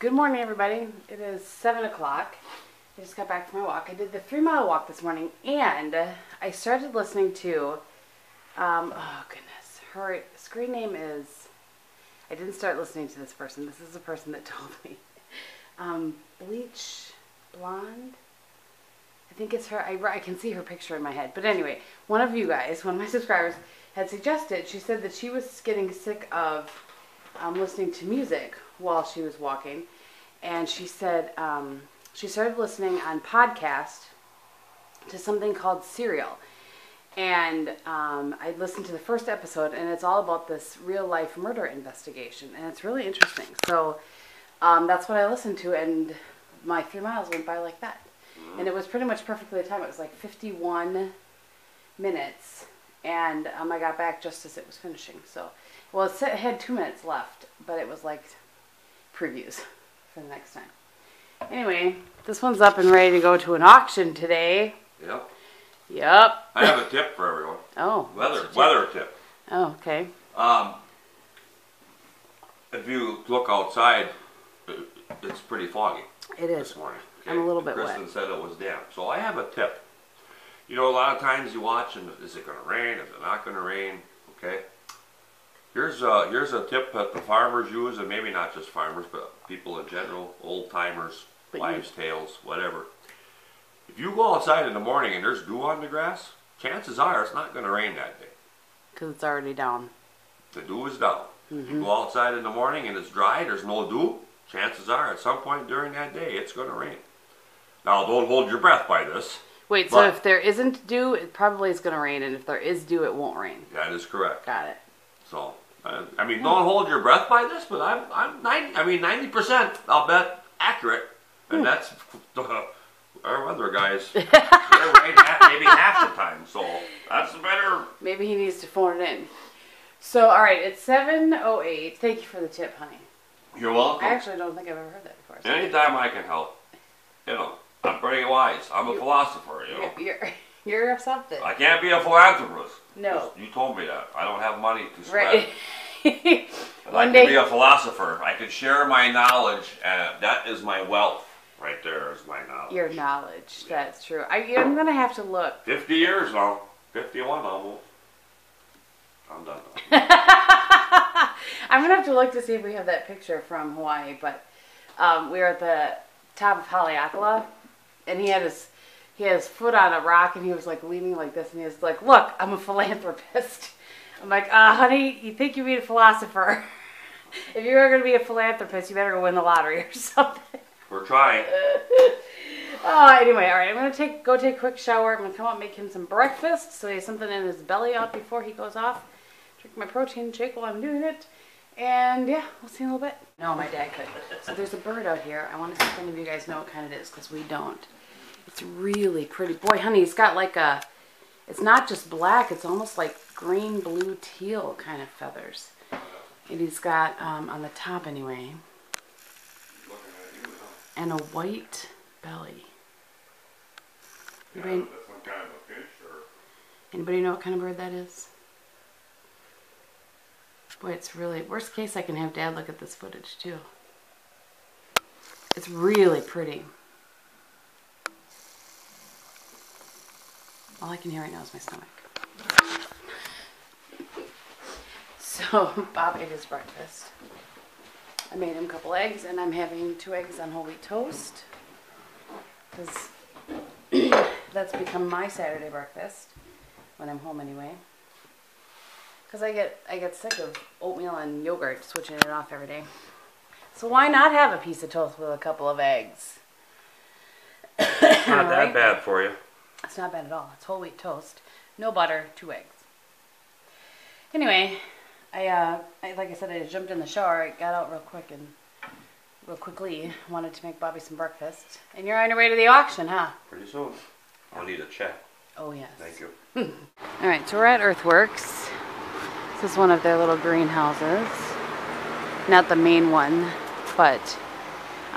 Good morning, everybody. It is 7 o'clock. I just got back from my walk. I did the 3-mile walk this morning, and I started listening to, oh goodness, her screen name is, I didn't start listening to this person. This is the person that told me. Bleach Blonde? I think it's her. I can see her picture in my head. But anyway, one of you guys, one of my subscribers, had suggested, she said that she was getting sick of listening to music while she was walking. And she said she started listening on podcast to something called Serial. And I listened to the first episode, and it's all about this real-life murder investigation. And it's really interesting. So that's what I listened to, and my 3 miles went by like that. And it was pretty much perfectly timed. It was like 51 minutes. And I got back just as it was finishing. So, well, it had 2 minutes left, but it was like previews for the next time. Anyway, this one's up and ready to go to an auction today. Yep. Yep. I have a tip for everyone. Oh. Weather tip. Oh, okay. If you look outside, it's pretty foggy. It is. This morning. Okay? I'm a little bit wet. Kristin said it was damp. So I have a tip. You know, a lot of times you watch and is it going to rain? Is it not going to rain? Okay. Here's a tip that the farmers use, and maybe not just farmers, but people in general, old timers, wives' tales, whatever. If you go outside in the morning and there's dew on the grass, chances are it's not going to rain that day. Because it's already down. The dew is down. If you go outside in the morning and it's dry, there's no dew, chances are at some point during that day it's going to rain. Now, don't hold your breath by this. Wait, so if there isn't dew, it probably is going to rain, and if there is dew, it won't rain. That is correct. Got it. So, I mean, don't hold your breath by this, but I'm 90%, I'll bet, accurate, and that's our weather guys. They're right at maybe half the time, so that's better. Maybe he needs to phone it in. So, all right, it's 7:08. Thank you for the tip, honey. You're welcome. I actually don't think I've ever heard that before. So. Anytime I can help, you know, I'm pretty wise. I'm a philosopher, you know. You're something. I can't be a philanthropist. No. You told me that. I don't have money to spread. Right. But I can be a philosopher. I can share my knowledge, and that is my wealth. Right there is my knowledge. Your knowledge. That's true. I'm going to have to look. 50 years now. 51 almost. I'm done now. I'm going to have to look to see if we have that picture from Hawaii, but we were at the top of Haleakala, and he had his foot on a rock, and he was like leaning like this, and he was like, "Look, I'm a philanthropist." I'm like, honey, you think you'd be a philosopher? If you were going to be a philanthropist, you better go win the lottery or something. We're trying. Anyway, all right, I'm going to go take a quick shower. I'm going to come out and make him some breakfast so he has something in his belly out before he goes off. Drink my protein shake while I'm doing it. And yeah, we'll see in a little bit. No, my dad could. So there's a bird out here. I want to see if any of you guys know what kind it is, because we don't. It's really pretty. Boy, honey, he's got like it's not just black, it's almost like green, blue, teal kind of feathers. And he's got, on the top anyway, and a white belly. Anybody, anybody know what kind of bird that is? Boy, it's really, worst case I can have Dad look at this footage too. It's really pretty. All I can hear right now is my stomach. So, Bob ate his breakfast. I made him a couple eggs, and I'm having 2 eggs on whole wheat toast. Because that's become my Saturday breakfast when I'm home anyway. Because I get sick of oatmeal and yogurt, switching it off every day. So why not have a piece of toast with a couple of eggs? It's not that bad for you. It's not bad at all. It's whole wheat toast, no butter, 2 eggs. Anyway, I like I said, I jumped in the shower. I got out real quickly. Wanted to make Bobby some breakfast. And you're on your way to the auction, huh? Pretty soon. I'll need a check. Oh yes. Thank you. All right, so we're at Earthworks. This is one of their little greenhouses. Not the main one, but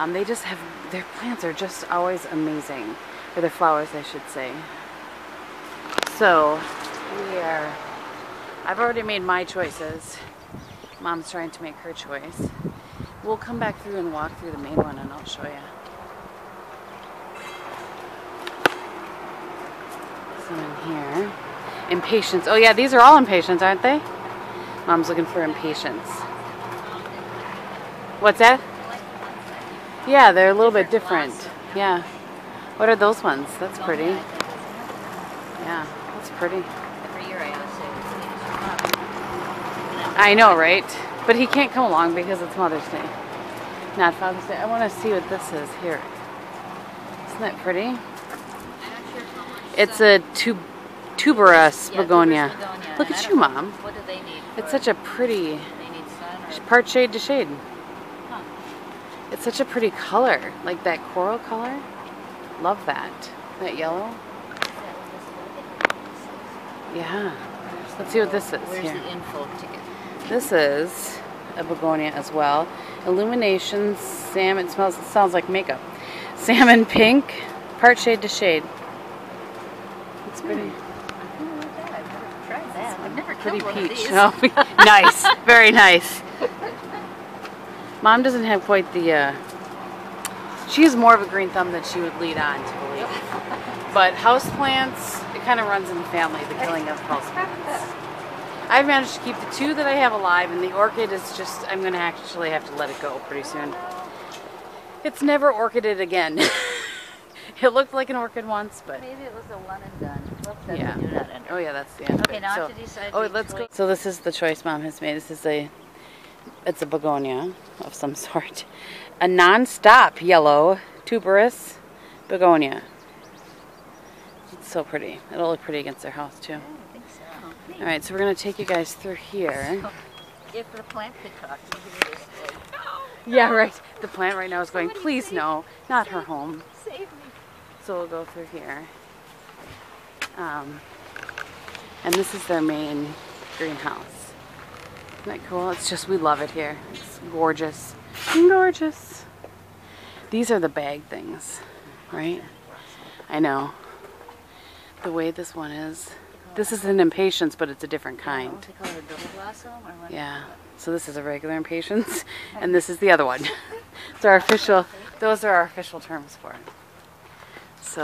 they just have, their plants are just always amazing. Or their flowers, I should say. So, I've already made my choices. Mom's trying to make her choice. We'll come back through and walk through the main one and I'll show you. Some in here. Impatiens. Oh yeah, these are all Impatiens, aren't they? Mom's looking for Impatiens. What's that? Yeah, they're a little bit different. Yeah. What are those ones? That's pretty. Yeah, that's pretty. Every year I always say, I know, right? But he can't come along because it's Mother's Day, not Father's Day. I want to see what this is here. Isn't that pretty? It's a tuberous begonia. Look at you, Mom. What do they need? It's such a pretty, They need sun or... part shade to shade. Huh. It's such a pretty color, like that coral color. Love that. That yellow. Yeah. Let's see what this is. Where's here. the info ticket? This is a begonia as well. Illumination salmon. It sounds like makeup. Salmon pink, part shade to shade. It's pretty. I've never tried that. I've never Pretty killed one of peach. these. Oh, nice. Very nice. Mom doesn't have quite the. She has more of a green thumb than she would lead on to believe. But houseplants, it kind of runs in the family, the killing of houseplants. I've managed to keep the two that I have alive, and the orchid is just, I'm going to actually have to let it go pretty soon. It's never orchided again. It looked like an orchid once, but... Maybe it was a one and done. Oops, that's yeah. a do not enter. Oh yeah, that's the end. Okay, now I have to decide. Oh, which let's way- go. So this is the choice Mom has made. This is it's a begonia of some sort. A non-stop yellow tuberous begonia. It's so pretty. It'll look pretty against their house too. I think so. All right, so we're gonna take you guys through here. If the plant could talk, maybe it is. Yeah, right. The plant right now is going, Somebody please save- no, not her home. Save me. So we'll go through here. And this is their main greenhouse. Isn't that cool? It's just, we love it here. It's gorgeous. Gorgeous. These are the bag things, right? I know. The way this one is. This is an Impatiens, but it's a different kind. They call it a double blossom or what? Yeah. So this is a regular Impatiens, and this is the other one. It's our official, those are our official terms for it. So,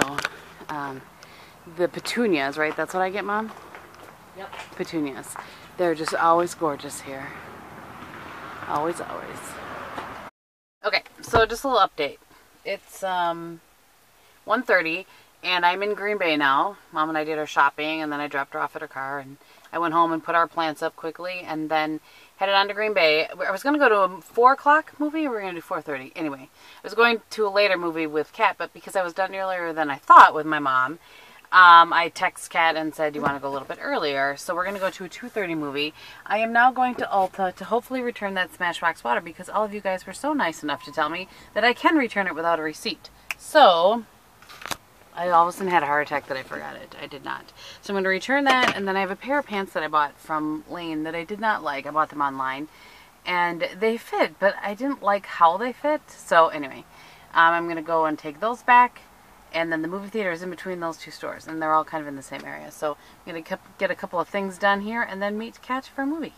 the petunias, right? That's what I get, Mom? Yep. Petunias. They're just always gorgeous here. Always, always. Okay, so just a little update. It's 1:30, and I'm in Green Bay now. Mom and I did our shopping, and then I dropped her off at her car, and I went home and put our plants up quickly, and then headed on to Green Bay. I was going to go to a 4 o'clock movie, or we were going to do 4:30. Anyway, I was going to a later movie with Kat, but because I was done earlier than I thought with my mom, I texted Kat and said, do you want to go a little bit earlier? So we're going to go to a 2:30 movie. I am now going to Ulta to hopefully return that Smashbox water because all of you guys were so nice enough to tell me that I can return it without a receipt. So I all of a sudden had a heart attack that I forgot it. I did not. So I'm going to return that, and then I have a pair of pants that I bought from Lane that I did not like. I bought them online, and they fit, but I didn't like how they fit. So anyway, I'm going to go and take those back, and then the movie theater is in between those two stores, and they're all kind of in the same area. So I'm going to get a couple of things done here, and then meet Kat for a movie.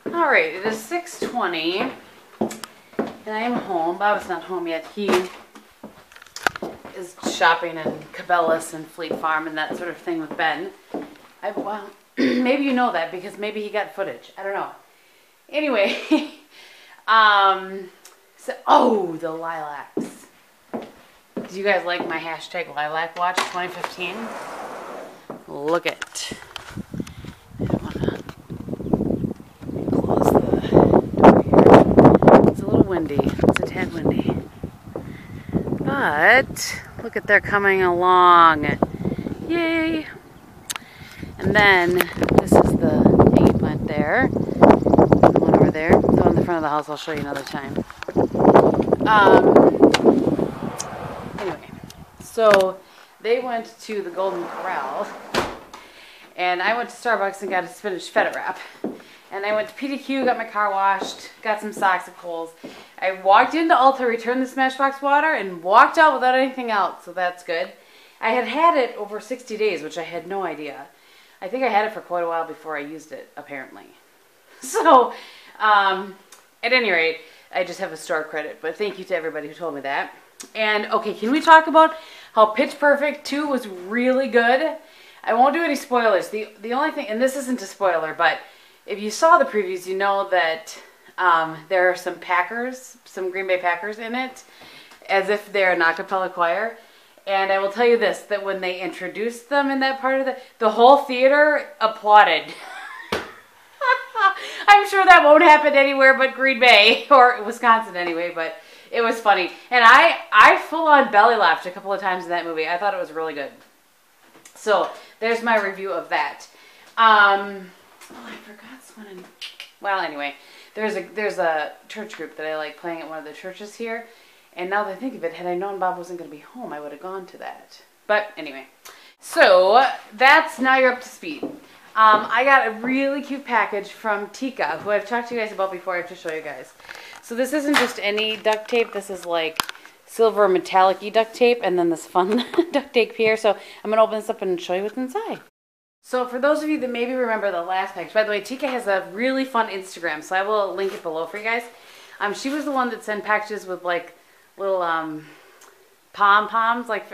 All right, it is 6:20, and I am home. Bob's not home yet. He is shopping in Cabela's and Fleet Farm and that sort of thing with Ben. Well, maybe you know that because maybe he got footage. I don't know. Anyway, so, oh, the lilacs. Do you guys like my hashtag lilac watch 2015? Look it. I don't want to close the door here. It's a little windy. It's a tad windy. But look at they're coming along. Yay! And then this is the hanging plant there. The one over there. The one in the front of the house I'll show you another time. Anyway, so they went to the Golden Corral, and I went to Starbucks and got a spinach feta wrap. And I went to PDQ, got my car washed, got some socks at Kohl's. I walked into Ulta, returned the Smashbox water, and walked out without anything else, so that's good. I had it over 60 days, which I had no idea. I think I had it for quite a while before I used it, apparently. So, at any rate, I just have a store credit. But thank you to everybody who told me that. And okay, can we talk about how Pitch Perfect 2 was really good? I won't do any spoilers. The only thing, and this isn't a spoiler, but if you saw the previews, you know that there are some Packers, some Green Bay Packers in it, as if they're an a cappella choir. And I will tell you this, that when they introduced them in that part of the whole theater applauded. I'm sure that won't happen anywhere but Green Bay, or Wisconsin anyway, but it was funny. And I full on belly laughed a couple of times in that movie. I thought it was really good. So there's my review of that. Oh, I forgot someone. Well, anyway, there's a church group that I like playing at one of the churches here. And now that I think of it, had I known Bob wasn't going to be home, I would have gone to that. But anyway, so that's now you're up to speed. I got a really cute package from Tika, who I've talked to you guys about before. I have to show you guys. So this isn't just any duct tape. This is like silver metallic-y duct tape, and then this fun duct tape here. So I'm going to open this up and show you what's inside. So for those of you that maybe remember the last package, by the way, Tika has a really fun Instagram, so I will link it below for you guys. She was the one that sent packages with like little pom-poms, like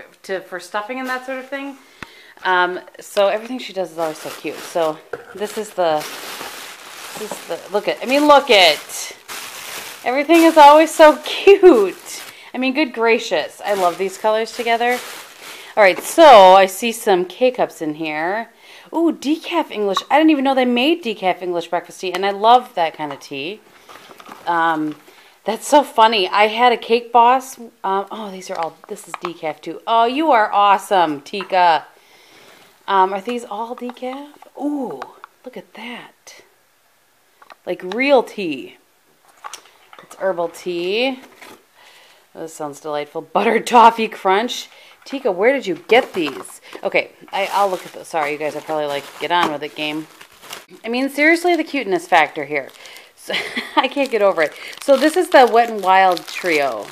for stuffing and that sort of thing. So everything she does is always so cute. So this is the look at everything is always so cute. I mean, good gracious, I love these colors together. All right, so I see some K-cups in here. Ooh, decaf English. I didn't even know they made decaf English breakfast tea, and I love that kind of tea. That's so funny. I had a Cake Boss. This is decaf too. Oh, you are awesome, Tika. Are these all decaf? Ooh, look at that. Like real tea. It's herbal tea. Oh, this sounds delightful. Buttered toffee crunch. Tika, where did you get these? Okay, I'll look at those. Sorry, you guys are probably like, get on with it, game. I mean, seriously, the cuteness factor here. So, I can't get over it. So this is the Wet n Wild Trio.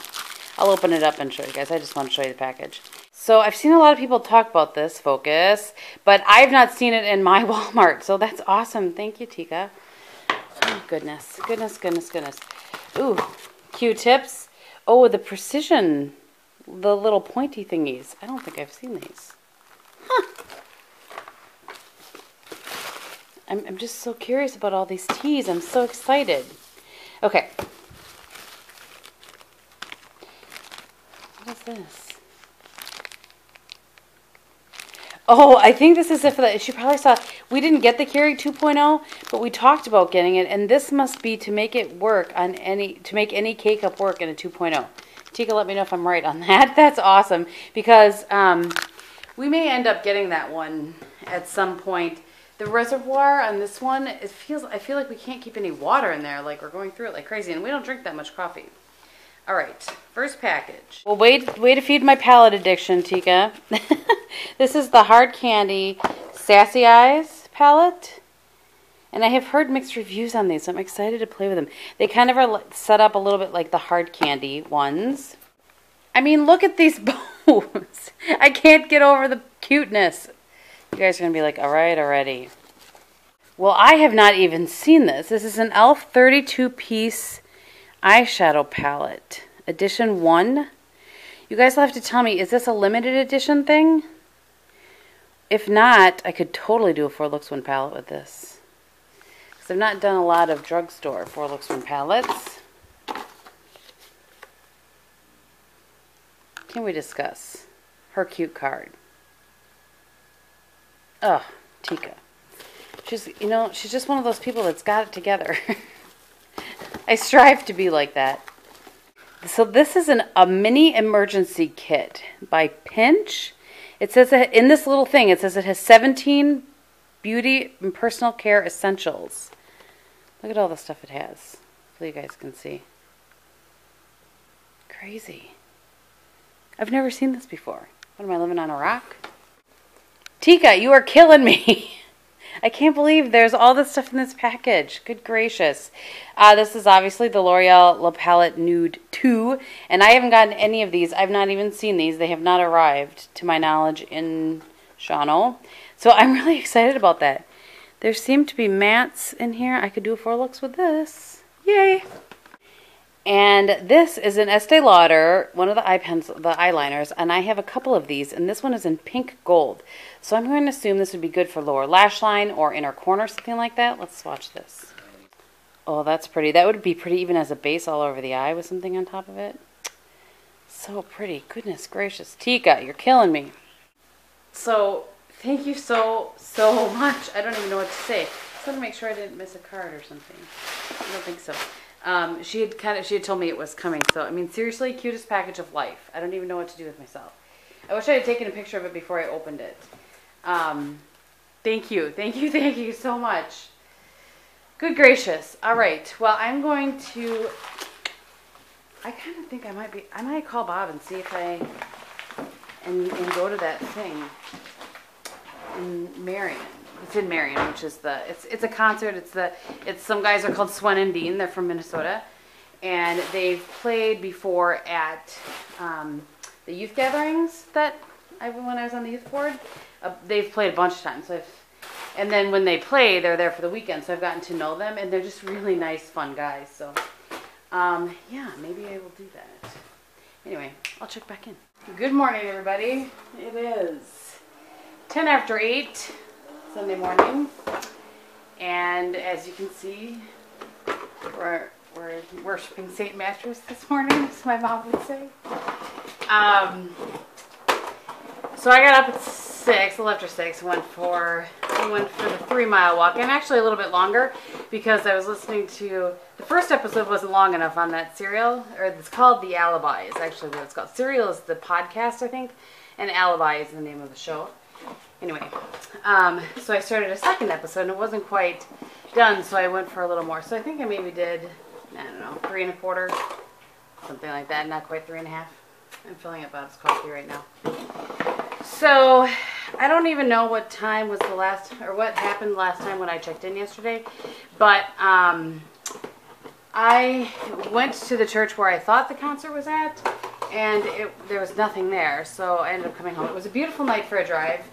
I'll open it up and show you guys. I just want to show you the package. So I've seen a lot of people talk about this, Focus, but I've not seen it in my Walmart. So that's awesome. Thank you, Tika. Oh, goodness. Goodness, goodness, goodness. Ooh, Q-tips. Oh, the precision, the little pointy thingies. I don't think I've seen these. Huh. I'm just so curious about all these teas. I'm so excited. Okay. What is this? Oh, I think this is it for that. She probably saw, we didn't get the Keurig 2.0, but we talked about getting it, and this must be to make it work on to make any K-cup work in a 2.0. Tika, let me know if I'm right on that. That's awesome, because we may end up getting that one at some point. The reservoir on this one, I feel like we can't keep any water in there, like we're going through it like crazy, and we don't drink that much coffee. All right, first package. Well, way to feed my palate addiction, Tika. This is the Hard Candy Sassy Eyes palette. And I have heard mixed reviews on these, so I'm excited to play with them. They kind of are set up a little bit like the Hard Candy ones. I mean, look at these bows. I can't get over the cuteness. You guys are going to be like, all right, already. Well, I have not even seen this. This is an e.l.f. 32-piece eyeshadow palette. Edition 1. You guys will have to tell me, is this a limited edition thing? If not, I could totally do a 4 Looks 1 palette with this. Because I've not done a lot of drugstore 4 Looks 1 palettes. Can we discuss her cute card? Oh, Tika. She's just one of those people that's got it together. I strive to be like that. So this is a mini emergency kit by Pinch. It says that in this little thing, it says it has 17 beauty and personal care essentials. Look at all the stuff it has, so you guys can see. Crazy. I've never seen this before. What am I, living on a rock? Tika, you are killing me. I can't believe there's all this stuff in this package. Good gracious. This is obviously the L'Oreal La Palette Nude 2. And I haven't gotten any of these. I've not even seen these. They have not arrived, to my knowledge, in Shawano. So I'm really excited about that. There seem to be mattes in here. I could do 4 looks with this. Yay. And this is an Estee Lauder, one of the eye pencil, the eyeliners, and I have a couple of these, and this one is in pink gold. So I'm going to assume this would be good for lower lash line or inner corner, something like that. Let's swatch this. Oh, that's pretty. That would be pretty even as a base all over the eye with something on top of it. So pretty. Goodness gracious. Tika, you're killing me. So, thank you so much. I don't even know what to say. Just want to make sure I didn't miss a card or something. I don't think so. She had told me it was coming. So, I mean, seriously, cutest package of life. I don't even know what to do with myself. I wish I had taken a picture of it before I opened it. Thank you so much. Good gracious. All right. Well, I'm going to, I kind of think I might call Bob and see if and go to that thing in Marion. It's in Marion, which is it's a concert. It's some guys are called Swan and Dean. They're from Minnesota, and they've played before at the youth gatherings when I was on the youth board. They've played a bunch of times. And then when they play, they're there for the weekend. So I've gotten to know them, and they're just really nice, fun guys. So yeah, maybe I will do that. Anyway, I'll check back in. Good morning, everybody. It is 10 after 8. Sunday morning, and as you can see, we're worshiping St. Mattress this morning, as my mom would say. So I got up at 6, a little after 6, went for the 3-mile walk, and actually a little bit longer because I was listening to the first episode wasn't long enough on that Serial, or it's called The Alibi is actually what it's called. Serial is the podcast, I think, and Alibi is the name of the show. Anyway, so I started a second episode and it wasn't quite done, so I went for a little more. So I think I maybe did, I don't know, 3 1/4, something like that. Not quite 3 1/2. I'm filling up Bob's coffee right now. So I don't even know what time was the last, or what happened last time when I checked in yesterday, but I went to the church where I thought the concert was at, and there was nothing there, so I ended up coming home. It was a beautiful night for a drive.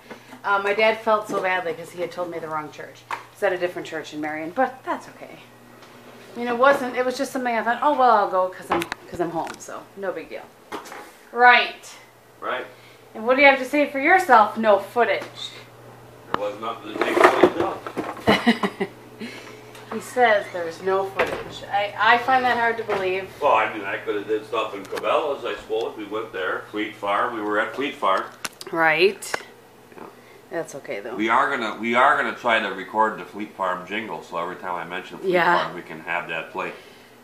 My dad felt so badly because he had told me the wrong church. It's at a different church in Marion, but that's okay. I mean, it was just something I thought, oh, well, I'll go because I'm home, so no big deal. Right. Right. And what do you have to say for yourself? No footage. There was nothing to take footage of. He says there's no footage. I find that hard to believe. Well, I mean, I could have did stuff in Cabela's, I suppose. We went there. Fleet Farm. We were at Fleet Farm. Right. Yeah. That's okay though. We are gonna try to record the Fleet Farm jingle, so every time I mention Fleet Farm, we can have that play.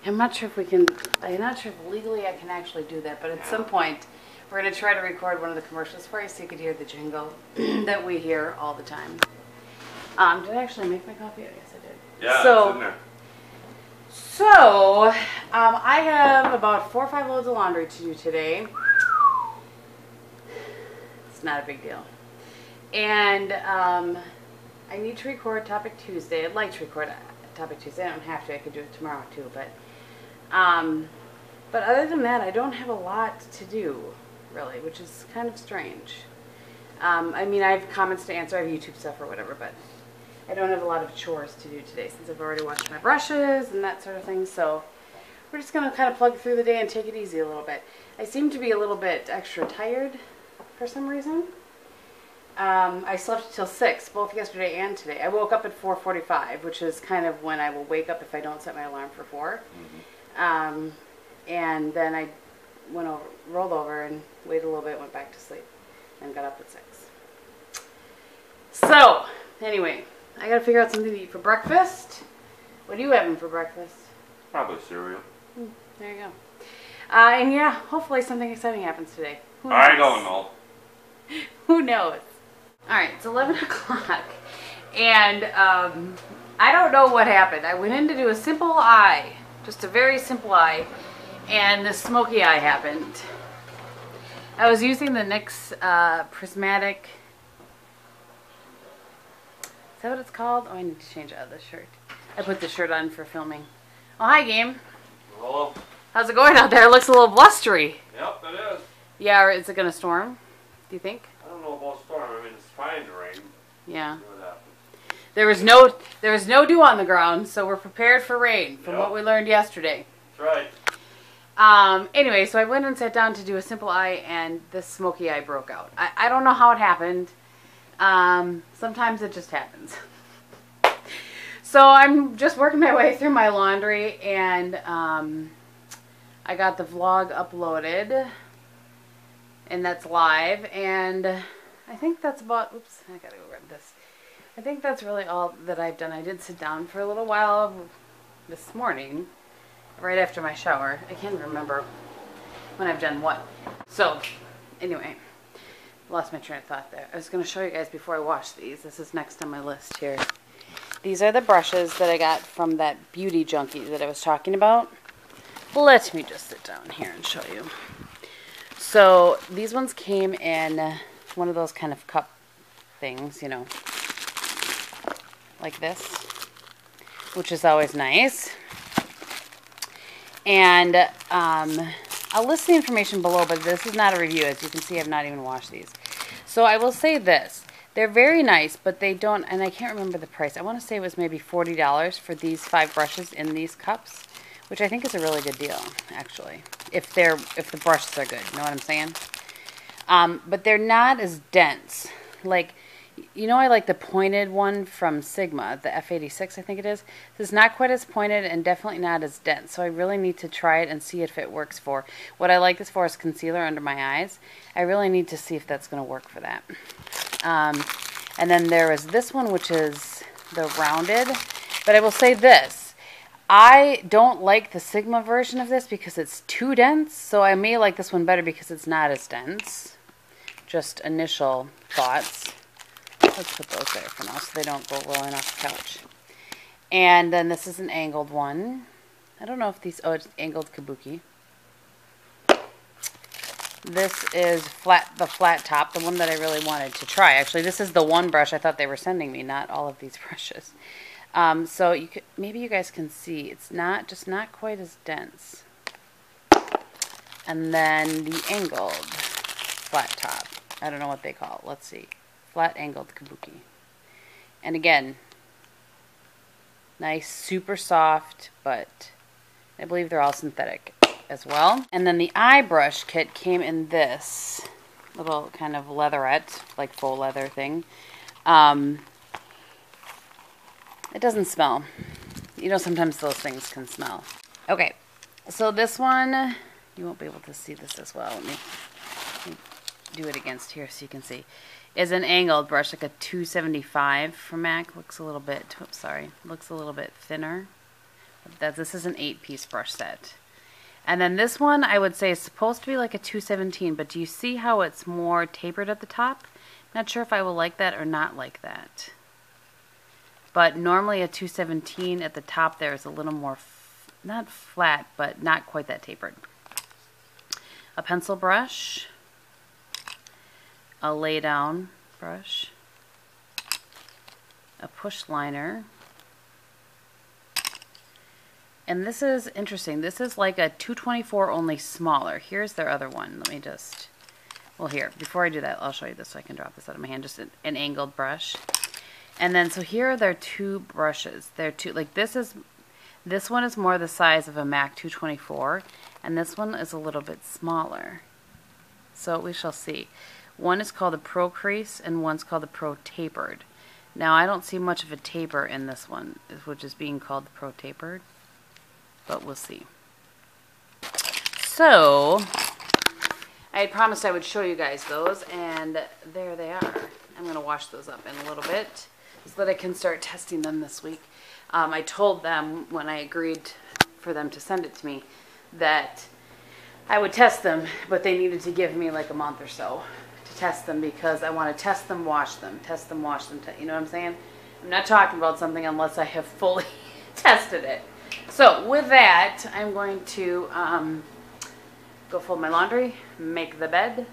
I'm not sure if we can. I'm not sure if legally I can actually do that, but at some point we're gonna try to record one of the commercials for you so you could hear the jingle that we hear all the time. Did I actually make my coffee? I guess I did. Yeah, so, it's in there. So, I have about 4 or 5 loads of laundry to do today. It's not a big deal. And I need to record Topic Tuesday. I'd like to record Topic Tuesday. I don't have to. I could do it tomorrow too. But other than that, I don't have a lot to do, really, which is kind of strange. I mean, I have comments to answer. I have YouTube stuff or whatever, but I don't have a lot of chores to do today since I've already washed my brushes and that sort of thing. So we're just going to kind of plug through the day and take it easy a little bit. I seem to be a little bit extra tired for some reason. I slept till 6, both yesterday and today. I woke up at 4:45, which is kind of when I will wake up if I don't set my alarm for 4. Mm-hmm. And then I rolled over and waited a little bit, went back to sleep, and got up at 6. So, anyway, I gotta figure out something to eat for breakfast. What are you having for breakfast? Probably cereal. There you go. And yeah, hopefully something exciting happens today. Who knows? I don't know. Who knows? Alright, it's 11 o'clock. And I don't know what happened. I went in to do a simple eye. Just a very simple eye. And the smoky eye happened. I was using the NYX Prismatic. Is that what it's called? Oh, I need to change out the shirt. I put the shirt on for filming. Oh, hi, game. Hello. How's it going out there? It looks a little blustery. Yep, it is. Yeah, or is it going to storm? Do you think? I don't know about storm. I mean, it's fine to rain. Yeah. See what happens. There was no dew on the ground, so we're prepared for rain from what we learned yesterday. That's right. Anyway, so I went and sat down to do a simple eye, and this smoky eye broke out. I don't know how it happened. Sometimes it just happens. So I'm just working my way through my laundry, and I got the vlog uploaded, and that's live, and I think that's about, oops, I gotta go grab this. I think that's really all that I've done. I did sit down for a little while this morning, right after my shower. I can't remember when I've done what. So, anyway, lost my train of thought there. I was going to show you guys before I wash these. This is next on my list here. These are the brushes that I got from that beauty junkie that I was talking about. Let me just sit down here and show you. So, these ones came in one of those kind of cup things, you know, like this, which is always nice. And I'll list the information below, but this is not a review. As you can see, I've not even washed these. So I will say this. They're very nice, but they don't, and I can't remember the price. I want to say it was maybe $40 for these 5 brushes in these cups, which I think is a really good deal, actually, if the brushes are good. You know what I'm saying? But they're not as dense. Like, you know, I like the pointed one from Sigma, the F86, I think it is. This is not quite as pointed and definitely not as dense, so I really need to try it and see if it works for. What I like this for is concealer under my eyes. I really need to see if that's going to work for that. And then there is this one, which is the rounded. But I will say this. I don't like the Sigma version of this because it's too dense, so I may like this one better because it's not as dense. Just initial thoughts. Let's put those there for now so they don't go rolling off the couch. And then this is an angled one. I don't know if these, oh, it's angled kabuki. This is the flat top, the one that I really wanted to try. Actually, this is the one brush I thought they were sending me, not all of these brushes. So you could, maybe you guys can see, it's just not quite as dense. And then the angled flat top. I don't know what they call it. Let's see. Flat angled kabuki. And again, nice, super soft, but I believe they're all synthetic as well. And then the eye brush kit came in this little kind of leatherette, like faux leather thing. It doesn't smell. You know, sometimes those things can smell. Okay, so this one, you won't be able to see this as well. Let me do it against here so you can see. Is an angled brush, like a 275 from MAC. Looks a little bit, oops, sorry, looks a little bit thinner. This is an 8-piece brush set. And then this one, I would say, is supposed to be like a 217, but do you see how it's more tapered at the top? Not sure if I will like that or not like that. But normally a 217 at the top there is a little more, not flat, but not quite that tapered. A pencil brush. A lay down brush. A push liner. And this is interesting. This is like a 224, only smaller. Here's their other one. Let me just, well, here, before I do that, I'll show you this so I can drop this out of my hand. Just an angled brush. And then, so here are their 2 brushes. They're two, like this one is more the size of a MAC 224, and this one is a little bit smaller. So we shall see. One is called the Pro Crease, and one's called the Pro Tapered. Now, I don't see much of a taper in this one, which is being called the Pro Tapered. But we'll see. So, I had promised I would show you guys those, and there they are. I'm going to wash those up in a little bit so that I can start testing them this week. I told them when I agreed for them to send it to me that I would test them, but they needed to give me like a month or so to test them because I want to test them, wash them, test them, wash them. You know what I'm saying? I'm not talking about something unless I have fully tested it. So with that, I'm going to go fold my laundry, make the bed,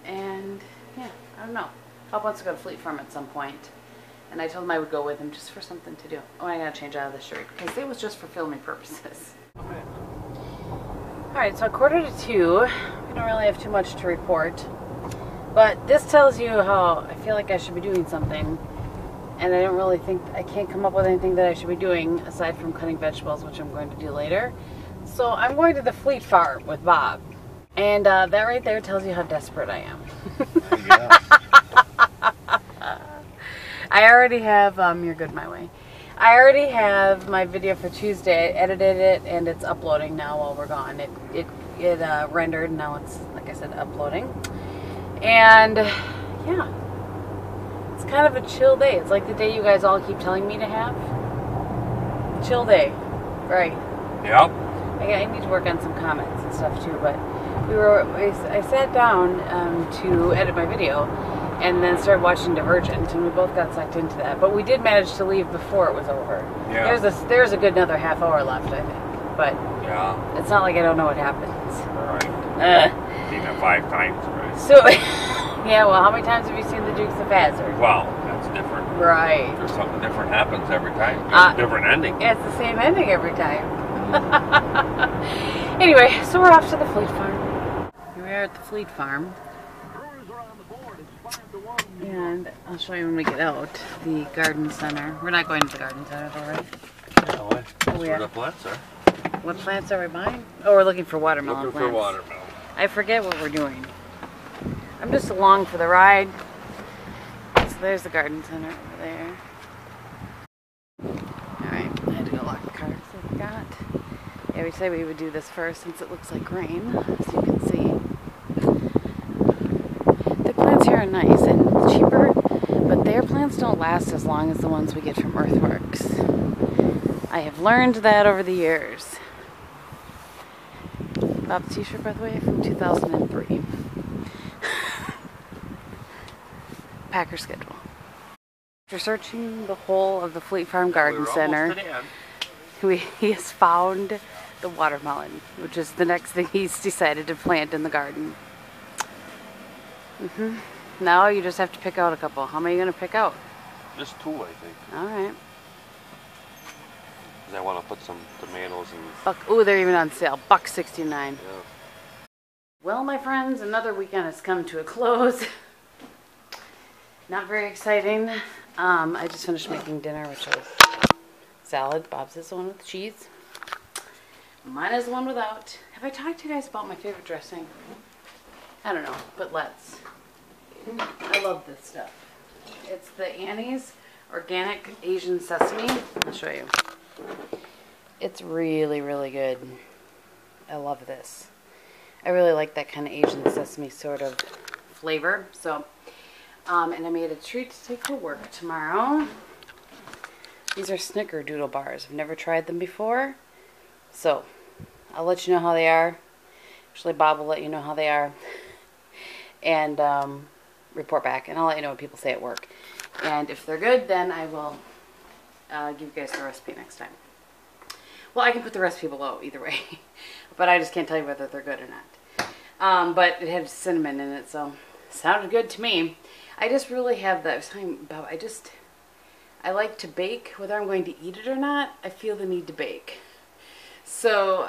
and yeah, I don't know. Bob wants to go to Fleet Farm at some point, and I told him I would go with him just for something to do. Oh, I gotta change out of the shirt because it was just for filming purposes. Alright, so 1:45. We don't really have too much to report, but this tells you how I feel like I should be doing something. And I don't really think, I can't come up with anything that I should be doing aside from cutting vegetables, which I'm going to do later. So I'm going to the Fleet Farm with Bob. And that right there tells you how desperate I am. Yeah. I already have, you're good my way. I already have my video for Tuesday. I edited it and it's uploading now while we're gone. It rendered, now it's, like I said, uploading. And yeah, it's kind of a chill day. It's like the day you guys all keep telling me to have. Chill day, right? Yep. I need to work on some comments and stuff too, but I sat down to edit my video and then started watching Divergent, and we both got sucked into that. But we did manage to leave before it was over. Yeah. There's a good another half hour left, I think. But Yeah. it's not like I don't know what happens. Right. Seen it 5 times, right? So, yeah, well, how many times have you seen the Dukes of Hazzard? Well, that's different. Right. There's something different happens every time. There's a different ending. Yeah, it's the same ending every time. Anyway, so we're off to the Fleet Farm. Here we are at the Fleet Farm. And I'll show you when we get out. The garden center. We're not going to the garden center though, right? No, that's where the plants are. What plants are we buying? Oh, we're looking for watermelon Looking plants. for watermelon. I forget what we're doing. I'm just along for the ride. So there's the garden center over there. Alright, I had to go lock the car because I forgot. Yeah, we said we would do this first since it looks like rain, as you can see. The plants here are nice and cheaper, but their plants don't last as long as the ones we get from Earthworks. I have learned that over the years. Bob's t-shirt, by the way, from 2003. Packer schedule. After searching the whole of the Fleet Farm Garden Center, he has found the watermelon, which is the next thing he's decided to plant in the garden. Now you just have to pick out a couple. How many are you going to pick out? Just 2, I think. Alright. Because I want to put some tomatoes and... Oh, they're even on sale. $1.69. Yeah. Well, my friends, another weekend has come to a close. Not very exciting. I just finished making dinner, which is salad. Bob's is the one with cheese. Mine is the one without. Have I talked to you guys about my favorite dressing? I don't know, but let's. I love this stuff. It's the Annie's Organic Asian Sesame. I'll show you. It's really, really good. I love this. I really like that kind of Asian sesame sort of flavor. So, and I made a treat to take to work tomorrow. These are Snickerdoodle bars. I've never tried them before. So, I'll let you know how they are. Actually, Bob will let you know how they are. And report back. And I'll let you know what people say at work. And if they're good, then I will give you guys the recipe next time. Well, I can put the recipe below either way. But I just can't tell you whether they're good or not. But it had cinnamon in it, so it sounded good to me. I just really have that. I was talking about, I like to bake. Whether I'm going to eat it or not, I feel the need to bake. So,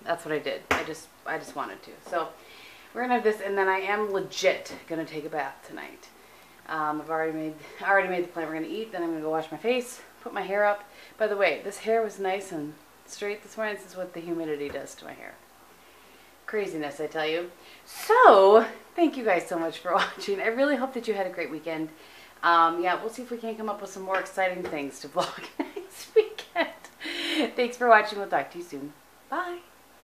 that's what I did. I just wanted to. So, we're going to have this, and then I am legit going to take a bath tonight. I've already made the plan we're going to eat. Then I'm going to go wash my face, put my hair up. By the way, this hair was nice and straight this morning. This is what the humidity does to my hair. Craziness, I tell you. So, thank you guys so much for watching. I really hope that you had a great weekend. Yeah, we'll see if we can come up with some more exciting things to vlog next weekend. Thanks for watching. We'll talk to you soon. Bye.